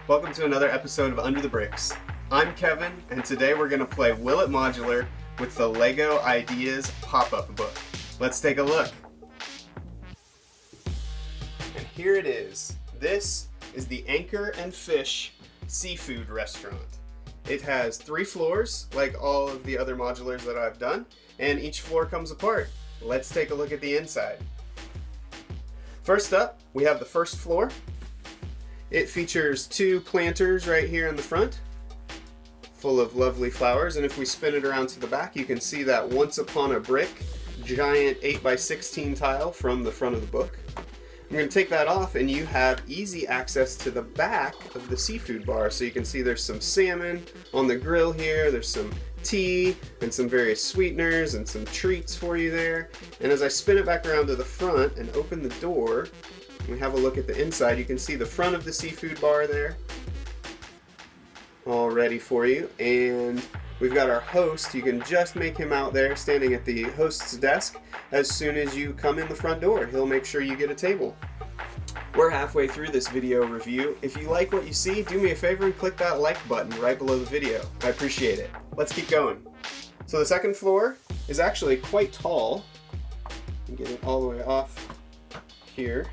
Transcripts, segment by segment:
Welcome to another episode of Under the Bricks. I'm Kevin, and today we're going to play Will It Modular with the LEGO Ideas pop-up book. Let's take a look. And here it is. This is the Anchor and Fish seafood restaurant. It has 3 floors, like all of the other modulars that I've done, and each floor comes apart. Let's take a look at the inside. First up, we have the first floor. It features 2 planters right here in the front, full of lovely flowers, and if we spin it around to the back, you can see that Once Upon a Brick giant 8x16 tile from the front of the book. I'm going to take that off, and you have easy access to the back of the seafood bar. So you can see there's some salmon on the grill here, there's some tea and some various sweeteners and some treats for you there. And as I spin it back around to the front and open the door, we have a look at the inside. You can see the front of the seafood bar there, all ready for you. And we've got our host. You can just make him out there standing at the host's desk. As soon as you come in the front door, he'll make sure you get a table. We're halfway through this video review. If you like what you see, do me a favor and click that like button right below the video. I appreciate it. Let's keep going. So the second floor is actually quite tall. Get it all the way off here.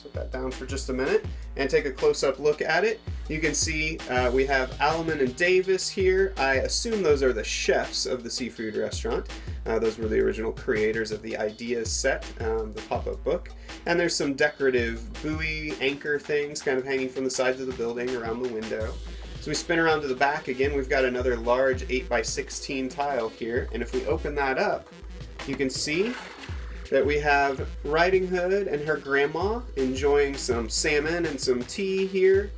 Put that down for just a minute and take a close-up look at it. You can see we have Alleman and Davis here. I assume those are the chefs of the seafood restaurant. Those were the original creators of the Ideas set, the pop-up book. And there's some decorative buoy anchor things kind of hanging from the sides of the building around the window. So we spin around to the back again. We've got another large 8x16 tile here. And if we open that up, you can see that we have Riding Hood and her grandma enjoying some salmon and some tea here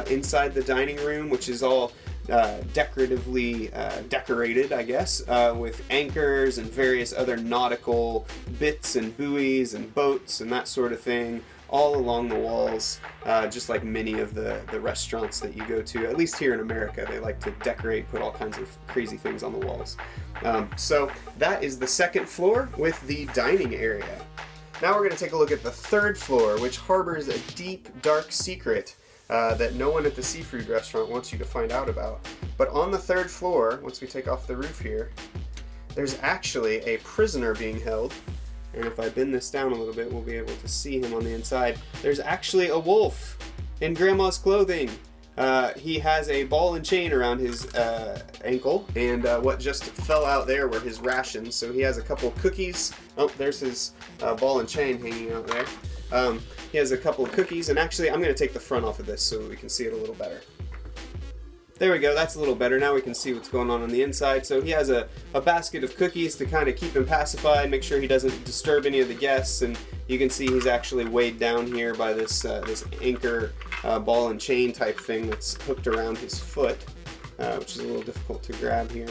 inside the dining room, which is all decoratively decorated, I guess, with anchors and various other nautical bits and buoys and boats and that sort of thing all along the walls, just like many of the restaurants that you go to, at least here in America. They like to decorate, put all kinds of crazy things on the walls. So that is the second floor with the dining area. Now we're going to take a look at the third floor, which harbors a deep, dark secret that no one at the seafood restaurant wants you to find out about. But on the third floor, once we take off the roof here, there's actually a prisoner being held. And if I bend this down a little bit, we'll be able to see him on the inside. There's actually a wolf in Grandma's clothing. He has a ball and chain around his ankle, and what just fell out there were his rations. So he has a couple cookies. Oh, there's his ball and chain hanging out there. He has a couple of cookies, and actually I'm going to take the front off of this so we can see it a little better. There we go, that's a little better. Now we can see what's going on the inside. So he has a basket of cookies to kind of keep him pacified, make sure he doesn't disturb any of the guests, and you can see he's actually weighed down here by this anchor ball and chain type thing that's hooked around his foot, which is a little difficult to grab here.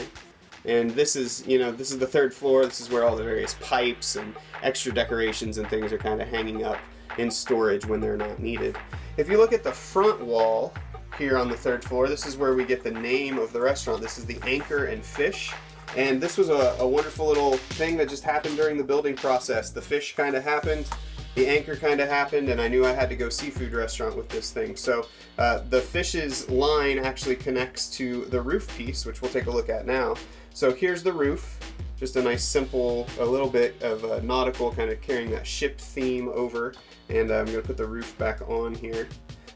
And this is the third floor. This is where all the various pipes and extra decorations and things are kind of hanging up in storage when they're not needed. If you look at the front wall here on the third floor, this is where we get the name of the restaurant. This is the Anchor and Fish. And this was a wonderful little thing that just happened during the building process. The fish kind of happened, the anchor kind of happened, and I knew I had to go seafood restaurant with this thing. So the fish's line actually connects to the roof piece, which we'll take a look at now. So here's the roof. Just a nice simple, a little bit of nautical, kind of carrying that ship theme over. And I'm going to put the roof back on here.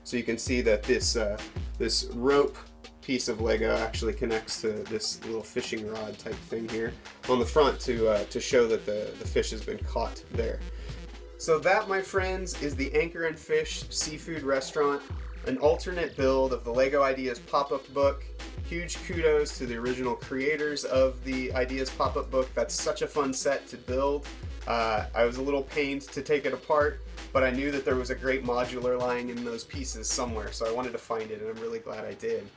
So you can see that this rope piece of Lego actually connects to this little fishing rod type thing here on the front to show that the fish has been caught there. So that, my friends, is the Anchor and Fish Seafood Restaurant, an alternate build of the LEGO Ideas pop-up book. Huge kudos to the original creators of the Ideas pop-up book. That's such a fun set to build. I was a little pained to take it apart, but I knew that there was a great modular lying in those pieces somewhere, so I wanted to find it, and I'm really glad I did.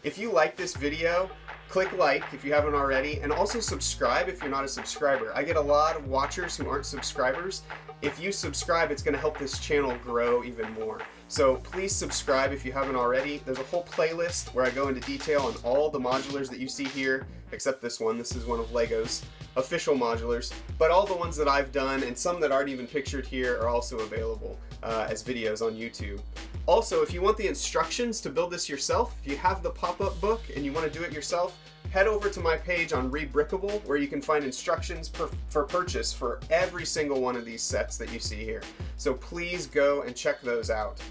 If you like this video, click like if you haven't already, and also subscribe if you're not a subscriber. I get a lot of watchers who aren't subscribers. If you subscribe, it's going to help this channel grow even more. So please subscribe if you haven't already. There's a whole playlist where I go into detail on all the modulars that you see here, except this one. This is one of LEGO's official modulars. But all the ones that I've done, and some that aren't even pictured here, are also available as videos on YouTube. Also, if you want the instructions to build this yourself, if you have the pop-up book and you want to do it yourself, head over to my page on Rebrickable, where you can find instructions for purchase for every single one of these sets that you see here. So please go and check those out.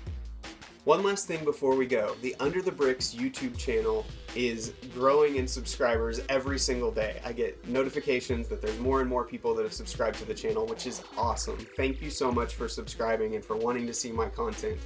One last thing before we go. The Under the Bricks YouTube channel is growing in subscribers every single day. I get notifications that there's more and more people that have subscribed to the channel, which is awesome. Thank you so much for subscribing and for wanting to see my content.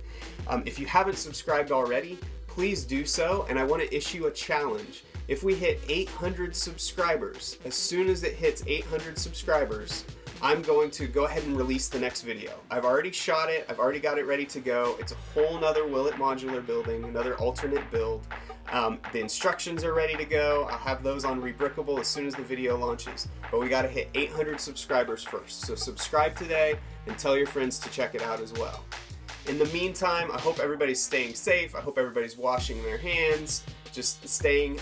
If you haven't subscribed already, please do so, and I want to issue a challenge. If we hit 800 subscribers, as soon as it hits 800 subscribers, I'm going to go ahead and release the next video. I've already shot it, I've already got it ready to go. It's a whole nother Will It modular building, another alternate build. The instructions are ready to go. I'll have those on Rebrickable as soon as the video launches. But we gotta hit 800 subscribers first. So subscribe today and tell your friends to check it out as well. In the meantime, I hope everybody's staying safe. I hope everybody's washing their hands, just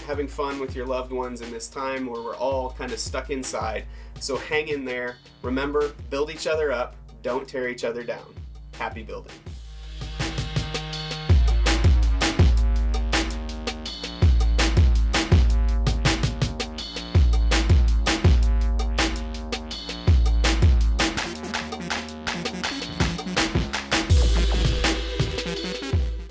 having fun with your loved ones in this time where we're all kind of stuck inside. So hang in there. Remember, build each other up. Don't tear each other down. Happy building.